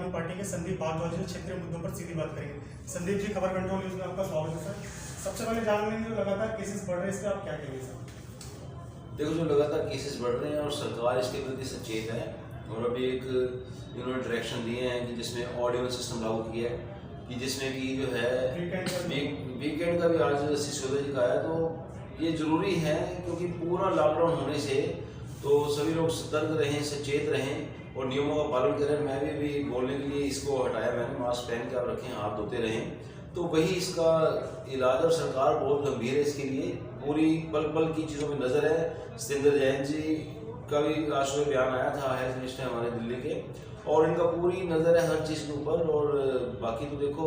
आदमी पार्टी के संदीप भारद्वाज जी क्षेत्रीय मुद्दों पर सीधी बात करेंगे। संदीप जी, खबर कंट्रोल न्यूज में आपका स्वागत है सर। सबसे पहले जान लेंगे, जो लगातार केसेस बढ़ रहे हैं, इस पर आप क्या कहेंगे सर? देखो, जो लगातार केसेस बढ़ रहे हैं और सरकार इसके प्रति सचेत है और अभी एक इन्होंने डायरेक्शन दिए हैं कि जिसमें ऑडियो सिस्टम लागू किया है कि जिसमें कि जो है वीकेंड का भी आज सिसोदिया जी का है। तो ये ज़रूरी है क्योंकि पूरा लॉकडाउन होने से तो सभी लोग सतर्क रहें, सचेत रहें और नियमों का पालन करें। मैं भी बोलने के लिए इसको हटाया मैंने, मास्क पहन के आप रखें, हाथ धोते रहें, तो वही इसका इलाज। और सरकार बहुत गंभीर है इसके लिए, पूरी पल पल की चीज़ों में नज़र है। सत्येंद्र जैन जी का भी आज सुबह बयान आया था, हेल्थ मिनिस्टर हमारे दिल्ली के, और इनका पूरी नज़र है हर चीज़ के ऊपर। और बाकी तो देखो,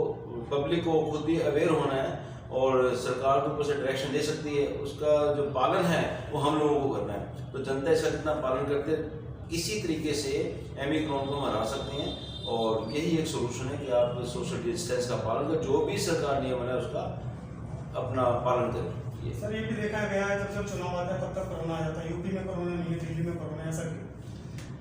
पब्लिक को खुद भी अवेयर होना है और सरकार तो ऊपर से डायरेक्शन दे सकती है, उसका जो पालन है वो हम लोगों को करना है। तो जनता इसका जितना पालन करते इसी तरीके से ओमिक्रॉन को हम हरा सकते हैं। और यही एक सोल्यूशन है कि आप सोशल डिस्टेंस का पालन करें, जो भी सरकार नियम है उसका अपना पालन करें। सर, ये भी देखा गया है जब चुनाव आता है तब तक कोरोना आ जाता है। यूपी में कोरोना नहीं है, दिल्ली में कोरोना है, ऐसा क्यों?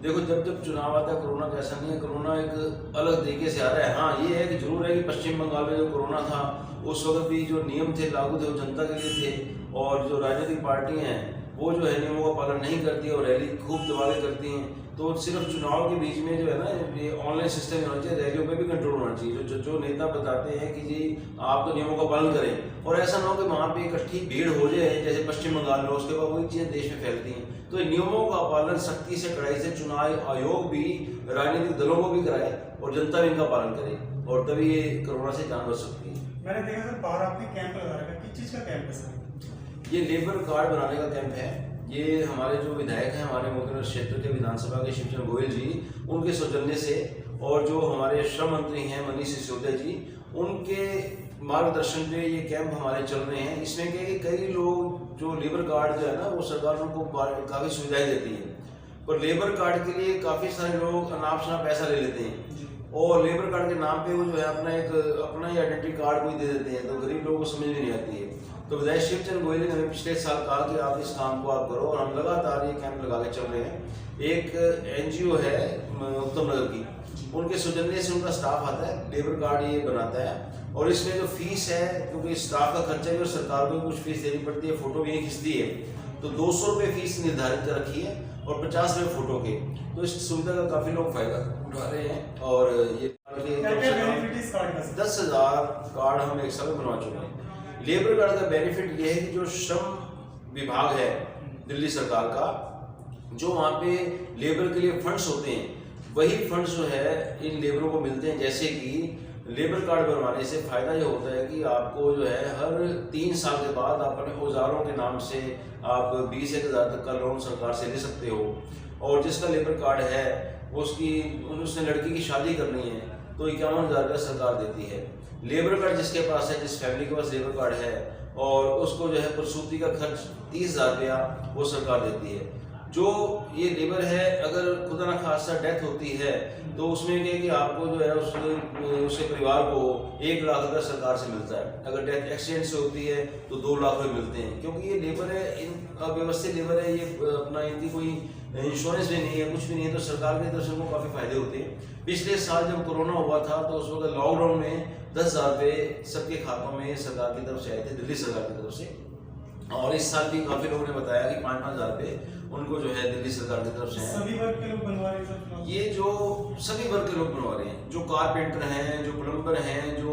देखो, जब चुनाव आता है कोरोना का ऐसा नहीं है, कोरोना एक अलग तरीके से आ रहा है। हाँ, ये है कि जरूर है कि पश्चिम बंगाल में जो कोरोना था उस वक्त भी जो नियम थे लागू थे वो जनता के लिए थे, और जो राजनीतिक पार्टियां हैं वो जो है नियमों का पालन नहीं करती और रैली खूब दबाके करती हैं। तो सिर्फ चुनाव के बीच में जो है ना, ये ऑनलाइन सिस्टम होना चाहिए, रैलियों पे भी कंट्रोल होना चाहिए। जो नेता बताते हैं कि जी आप तो नियमों का पालन करें, और ऐसा ना हो कि वहाँ पे इकट्ठी भीड़ हो जाए जैसे पश्चिम बंगाल में, उसके बाद वही चीज़ें देश में फैलती हैं। तो नियमों का पालन सख्ती से, कड़ाई से चुनाव आयोग भी राजनीतिक दलों को भी कराए और जनता भी इनका पालन करे, और तभी ये कोरोना से जान बच सकती है। मैंने देखा सर, बाहर आपने कैंप लगा रखा है, किस चीज़ का कैंप है सर? ये लेबर कार्ड बनाने का कैंप है। ये हमारे जो विधायक हैं, हमारे मुख्यमंत्री क्षेत्र के विधानसभा के शिवचंद्र गोयल जी, उनके सौजन्य से, और जो हमारे श्रम मंत्री हैं मनीष सिसोदिया जी, उनके मार्गदर्शन पे ये कैंप हमारे चल रहे हैं। इसमें क्या है कि कई लोग जो लेबर कार्ड जो है ना, वो सरकार उनको काफ़ी सुविधाएं देती है, पर लेबर कार्ड के लिए काफ़ी सारे लोग अनाप शनाप पैसा ले लेते हैं, और लेबर कार्ड के नाम पे वो जो है अपना ही आइडेंटिटी कार्ड कोई दे देते हैं, तो गरीब लोगों को समझ में नहीं आती है। तो विधायक शिवचंद्र गोयल ने हमें पिछले साल कहा कि आप इस काम को आप करो, और हम लगातार ये कैंप लगा के चल रहे हैं। एक NGO है उत्तम नगर की, उनके सौजन्य से उनका स्टाफ आता है, लेबर कार्ड ये बनाता है, और इसमें जो फीस है, क्योंकि स्टाफ का खर्चा भी और सरकार को भी कुछ फीस देनी पड़ती है, फोटो भी खींचती है, तो 200 रुपये फीस निर्धारित कर रखी है और 50 रुपये फोटो के। तो इस सुविधा का काफ़ी लोग फायदा उठा रहे हैं। और ये 10,000 कार्ड हम एक साल में बनवा चुके हैं। लेबर कार्ड का बेनिफिट ये है कि जो श्रम विभाग है दिल्ली सरकार का, जो वहाँ पे लेबर के लिए फंड्स होते हैं, वही फंड्स जो है इन लेबरों को मिलते हैं। जैसे कि लेबर कार्ड बनवाने से फ़ायदा ये होता है कि आपको जो है हर 3 साल के बाद आप अपने औजारों के नाम से आप 20,000 तक का लोन सरकार से ले सकते हो। और जिसका लेबर कार्ड है उसने लड़की की शादी करनी है तो 51,000 रुपये सरकार देती है। लेबर कार्ड जिसके पास है, जिस फैमिली के पास लेबर कार्ड है, और उसको जो है प्रसूति का खर्च 30,000 रुपया वो सरकार देती है। जो ये लेबर है, अगर खुदा ना खासा डेथ होती है तो उसमें क्या है कि आपको जो है उसके परिवार को 1 लाख रुपये सरकार से मिलता है। अगर डेथ एक्सीडेंट से होती है तो 2 लाख रुपये मिलते हैं, क्योंकि ये लेबर है, इन व्यवस्थित लेबर है, ये अपना इनकी कोई इंश्योरेंस भी नहीं है, कुछ भी नहीं है, तो सरकार की तरफ से उनको काफ़ी फायदे होते हैं। पिछले साल जब कोरोना हुआ था तो उस वक्त लॉकडाउन में 10,000 रुपये सबके खातों में सरकार की तरफ से आए थे, दिल्ली सरकार की तरफ से। और इस साल भी काफ़ी लोगों ने बताया कि 5-5 हज़ार रुपये उनको जो है दिल्ली सरकार की तरफ से सभी वर्ग के लोग बनवा रहे हैं। ये जो सभी वर्ग के लोग बनवा रहे हैं, जो कारपेंटर हैं, जो प्लम्बर हैं, जो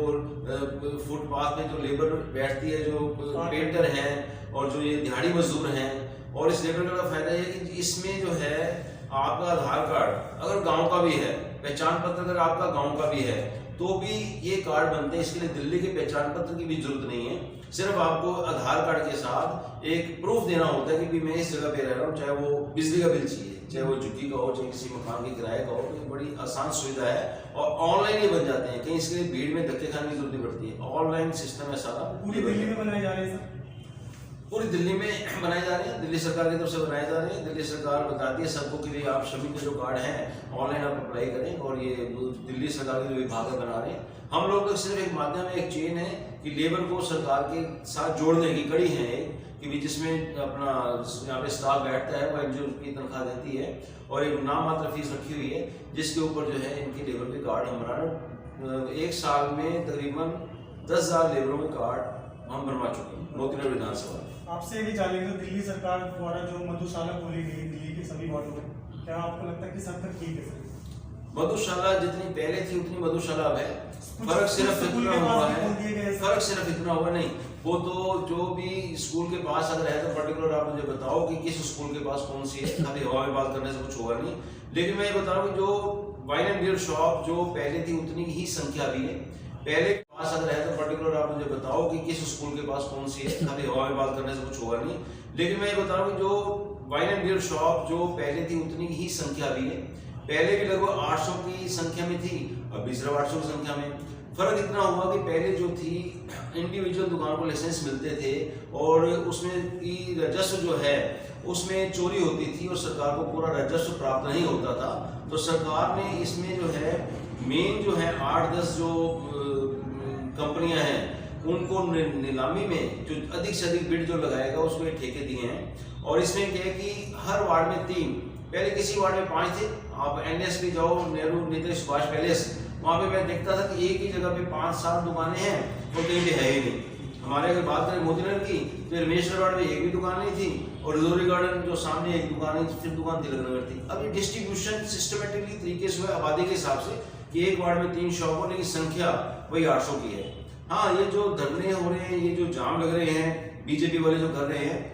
फुटपाथ पे जो लेबर बैठती है, जो पेंटर हैं, और जो ये दिहाड़ी मजदूर हैं। और इस लेबर का फायदा ये है कि इसमें जो है आपका आधार कार्ड अगर गांव का भी है, पहचान पत्र अगर आपका गांव का भी है, तो भी ये कार्ड बनते हैं। इसके लिए दिल्ली के पहचान पत्र की भी जरूरत नहीं है, सिर्फ आपको आधार कार्ड के साथ एक प्रूफ देना होता है कि मैं इस जगह पे रह रहा हूँ। चाहे वो बिजली का बिल चाहिए, चाहे वो झुग्गी का हो, चाहे किसी मकान के किराए का हो, तो बड़ी आसान सुविधा है और ऑनलाइन ही बन जाते हैं। कहीं इसके लिए भीड़ में धक्के खाने की जरूरत नहीं पड़ती है, ऑनलाइन सिस्टम है सारा। पूरी दिल्ली में बनाए जा रहे हैं सर? पूरी दिल्ली में बनाए जा रहे हैं, दिल्ली सरकार की तरफ से बनाए जा रहे हैं। दिल्ली सरकार बताती है सबको कि आप श्रमिक के जो कार्ड हैं ऑनलाइन आप अप्लाई करें, और ये दिल्ली सरकार के जो विभाग बना रहे हैं। हम लोग तो सिर्फ एक माध्यम है, एक चेन है कि लेबर को सरकार के साथ जोड़ने की कड़ी है कि भी जिसमें अपना यहाँ पे स्टाफ बैठता है वो एनजीओ की तनख्वाह देती है और एक नाम मात्र फीस रखी हुई है जिसके ऊपर जो है इनकी लेबर के कार्ड हम बनाना एक साल में तकरीबन 10,000 लेबरों के कार्ड हम बनवा चुके हैं मोतीनगर विधानसभा। आपसे भी जानेंगे तो दिल्ली सरकार द्वारा जो मधुशाला खोली गई दिल्ली के सभी वार्डों में, क्या आपको लगता है कि सब तक ठीक है? मधुशाला जितनी पहले थी उतनी मधुशाला अब है। फर्क सिर्फ इतना हुआ है, फर्क सिर्फ इतना हुआ नहीं, वो तो जो भी स्कूल के पास अगर है तो पर्टिकुलर आप मुझे बताओ कि किस स्कूल के पास कौन सी है, खाली हवा में बात करने से कुछ होगा नहीं। लेकिन मैं ये बता रहा हूँ कि जो वाइन एंड बियर शॉप जो पहले थी उतनी ही संख्या भी है। पहले पास अगर है तो पर्टिकुलर आप मुझे बताओ कि किस स्कूल के पास कौन सी है, खाली हवा में बात करने से कुछ होगा नहीं। लेकिन मैं ये बता रहा हूँ कि जो वाइन एंड बियर शॉप जो पहले थी उतनी ही संख्या भी है। पहले भी लगभग 800 की संख्या में थी, अब भी सिर्फ 800 की संख्या में। फर्क इतना हुआ कि पहले जो थी इंडिविजुअल दुकान को लाइसेंस मिलते थे और उसमें की राजस्व जो है उसमें चोरी होती थी और सरकार को पूरा राजस्व प्राप्त नहीं होता था। तो सरकार ने इसमें जो है मेन जो है 8-10 जो कंपनियां हैं उनको नीलामी में जो अधिक से अधिक बिड जो लगाएगा उसको ये ठेके दिए हैं। और इसमें क्या है कि हर वार्ड में 3, पहले किसी वार्ड में 5 थे। आप एनएस भी जाओ, नेहरू नेताजी सुभाष पैलेस, वहाँ पे मैं देखता था कि एक ही जगह पे 5-7 दुकानें हैं और कहीं पे है ही नहीं। हमारे अगर बात करें मोतीनगर की तो रमेश्वर वार्ड में एक भी दुकान नहीं थी और रिजोरी गार्डन जो सामने एक दुकान है, फिर दुकान तिलकनगर थी। अब ये डिस्ट्रीब्यूशन सिस्टमेटिकली तरीके से हुआ आबादी के हिसाब से कि एक वार्ड में 3 शॉप हो, लेकिन संख्या वही 800 की है। हाँ, ये जो धरने हो रहे हैं, ये जो जाम लग रहे हैं बीजेपी वाले जो कर रहे हैं,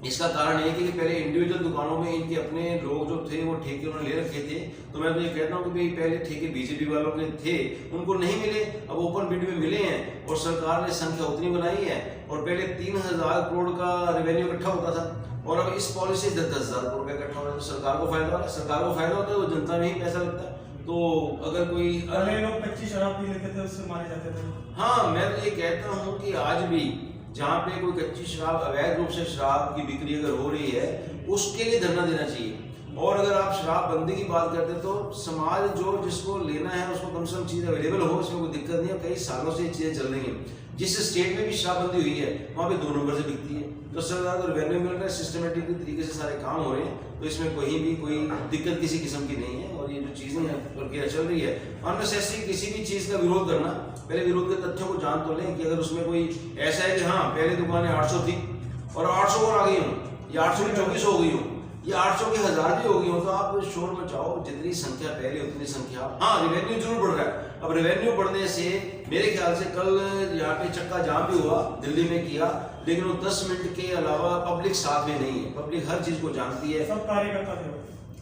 इसका कारण ये कि पहले इंडिविजुअल दुकानों में इनके अपने लोग जो थे वो ठेके उन्होंने ले रखे थे। तो मैं तो ये कहता हूँ कि भाई पहले ठेके बीजेपी वालों के थे, उनको नहीं मिले, अब ओपन बिड में मिले हैं और सरकार ने संख्या उतनी बनाई है। और पहले 3,000 करोड़ का रेवेन्यू इकट्ठा होता था और अब इस पॉलिसी से 10,000 करोड़ का इकट्ठा हो रहा है। तो सरकार को फायदा हो रहा है, सरकार को फायदा होता है तो जनता में ही पैसा लगता है। तो अगर कोई पहले लोग कच्ची शराब पी लेते थे, उससे मारे जाते थे। हाँ, मैं तो ये कहता हूँ कि आज भी जहाँ पे कोई कच्ची शराब, अवैध रूप से शराब की बिक्री अगर हो रही है, उसके लिए धरना देना चाहिए। और अगर आप शराब बंदी की बात करते हैं तो समाज जो जिसको लेना है उसको कम से कम चीज़ अवेलेबल हो, इसमें कोई दिक्कत नहीं है। कई सालों से ये चीज़ें चल रही हैं। जिस स्टेट में भी शराबबंदी हुई है वहाँ पे 2 नंबर से बिकती है। तो सरकार को रेवेन्यू मिल रहा है, सिस्टमेटिक तरीके से सारे काम हो रहे हैं, तो इसमें कहीं भी कोई दिक्कत किसी किस्म की नहीं है। और ये जो चीज़ें हैं प्रक्रिया चल रही है, अननेसेसरी किसी भी चीज़ का विरोध करना, पहले विरोध के तथ्यों को जान तो लें कि अगर उसमें कोई ऐसा है कि हाँ पहले दुकानें 800 थी और 800 और आ गई हूँ, या 800 की 2400 हो गई हूँ, या 800 की 1000 भी हो गई हो, तो आप शोर मचाओ, जितनी संख्या पहले उतनी संख्या। हाँ, रेवेन्यू जरूर बढ़ रहा है। अब रेवेन्यू बढ़ने से मेरे ख्याल से कल यहाँ पे चक्का जाम भी हुआ, दिल्ली में किया, लेकिन वो 10 मिनट के अलावा पब्लिक साथ में नहीं है। पब्लिक हर चीज को जानती है। सब कार्यकर्ता थे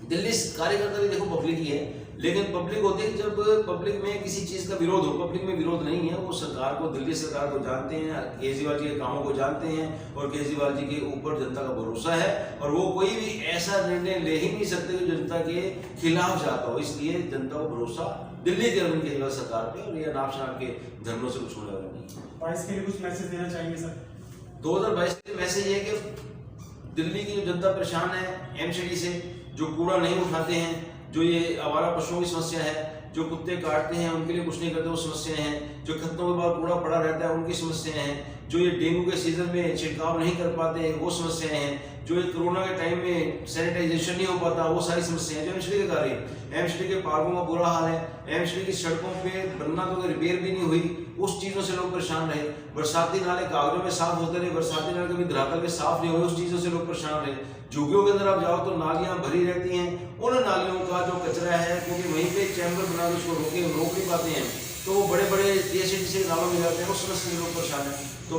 दिल्ली कार्यकर्ता भी देखो पब्लिक ही है, लेकिन पब्लिक होती है जब पब्लिक में किसी चीज का विरोध हो। पब्लिक में विरोध नहीं है, वो सरकार को, दिल्ली सरकार को जानते हैं, केजरीवाल जी के कामों को जानते हैं और केजरीवाल जी के ऊपर जनता का भरोसा है और वो कोई भी ऐसा निर्णय ले ही नहीं सकते जो जनता के खिलाफ जाता हो। इसलिए जनता को भरोसा दिल्ली के अरविंद केजरीवाल सरकार पे, और ये अनाप शनाप के धरनों से कुछ होने वाला नहीं। 22 के लिए कुछ मैसेज देना चाहेंगे सर? 2022 के मैसेज ये है कि दिल्ली की जो जनता परेशान है एमसीडी से, जो कूड़ा नहीं उठाते हैं, जो ये आवारा पशुओं की समस्या है, जो कुत्ते काटते हैं उनके लिए कुछ नहीं करते वो समस्याएं हैं, जो खतों के बाद कूड़ा पड़ा रहता है उनकी समस्याएं हैं, जो ये डेंगू के सीजन में छिड़काव नहीं कर पाते वो समस्याएं हैं, जो ये कोरोना के टाइम में सैनिटाइजेशन नहीं हो पाता वो सारी समस्याएं जो एमसीडी के कार्य। एमसीडी के पार्कों का बुरा हाल है, एमसीडी की सड़कों पे बनना तो रिपेयर भी नहीं हुई, उस चीज़ों से लोग परेशान रहे। बरसाती नाले कागजों में साफ होते रहे, बरसाती नाले कभी धरातल में साफ नहीं हुए, उस चीज़ों से लोग परेशान रहे। झुग्गियों के अंदर आप जाओ तो नालियाँ भरी रहती हैं, उन नालियों का जो कचरा है क्योंकि वहीं पे चैम्बर बना के उसको रोक नहीं पाते हैं, तो वो बड़े बड़े टीएससी नालों में जाते हैं, उस समस्या से लोग परेशान है। तो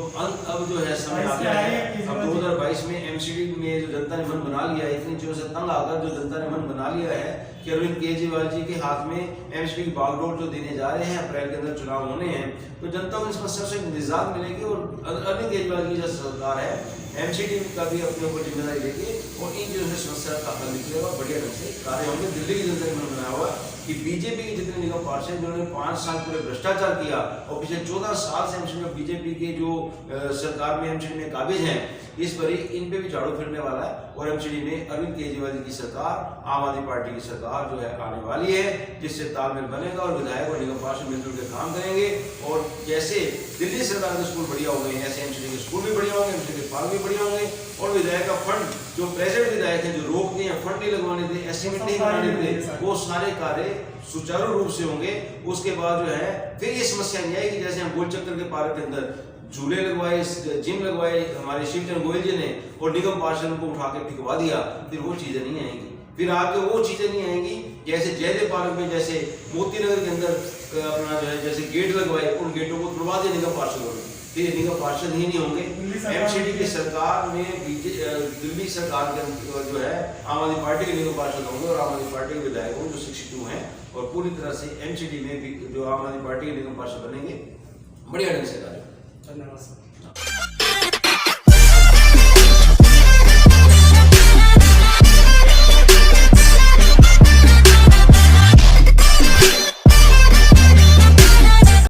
अब जो है समय आ गया है, अब 2022 में एमसीडी में जो जनता ने मन बना लिया है, इतनी चीज़ों से तंग आकर जो जनता ने मन बना लिया है कि अरविंद केजरीवाल जी के हाथ में एमसीडी की बागडोर जो देने जा रहे हैं, अप्रैल के अंदर चुनाव होने हैं, तो जनता को इस समस्या से निजात मिलेगी। और अरविंद केजरीवाल की जो सरकार है एमसीडी का भी अपने ऊपर जिम्मेदारी लेके और इन चीज़ों से समस्या का हल निकलेगा, बढ़िया ढंग से कार्य होंगे। दिल्ली की जनता ने मन बनाया हुआ कि बीजेपी के जितने निगम पार्षद जिन्होंने 5 साल पूरे भ्रष्टाचार किया और पिछले 14 साल से एमसीडी में बीजेपी के जो सरकार में एमसीडी में काबिज हैं, इस पर इन पे भी झाड़ू फिरने वाला है। और एमसीडी में अरविंद केजरीवाल जी की सरकार, आम आदमी पार्टी की सरकार जो है आने वाली है, जिससे तालमेल बनेगा और विधायक और निगम पार्षद मिलजुल के काम करेंगे। और जैसे दिल्ली सरकार के स्कूल बढ़िया हो गए, ऐसे एमसीडी के स्कूल भी बढ़िया होंगे, एमसीडी के पार्क भी बढ़िया होंगे। और विधायक का फंड जो प्रेजेंट विधायक हैं जो रोकते हैं, फंड नहीं लगवाने थे, एस्टिमेट नहीं बनाने थे, वो सारे कार्य सुचारू रूप से होंगे। उसके बाद जो है फिर ये समस्या नहीं आएगी जैसे हम गोल चक्कर के पार्क के अंदर झूले लगवाए, जिम लगवाए हमारे शिवचंद्र गोयल जी ने और निगम पार्षद को उठा के फिकवा दिया, फिर वो चीजें नहीं आएंगी। फिर आपके वो चीजें नहीं आएंगी जैसे जयदेव पार्क में जैसे मोती नगर के अंदर अपना जो है जैसे गेट लगवाए, उन गेटों को तुड़वा दिया निगम पार्षदों ने, फिर निगम पार्षद ही नहीं होंगे। एमसीडी की सरकार में दिल्ली सरकार के जो है आम आदमी पार्टी के निगम पार्षद होंगे और आम आदमी पार्टी के विधायक होंगे जो 62 हैं, और पूरी तरह से एमसीडी में भी जो आम आदमी पार्टी के निगम पार्षद बनेंगे बढ़िया ढंग से कार्य। धन्यवाद सर।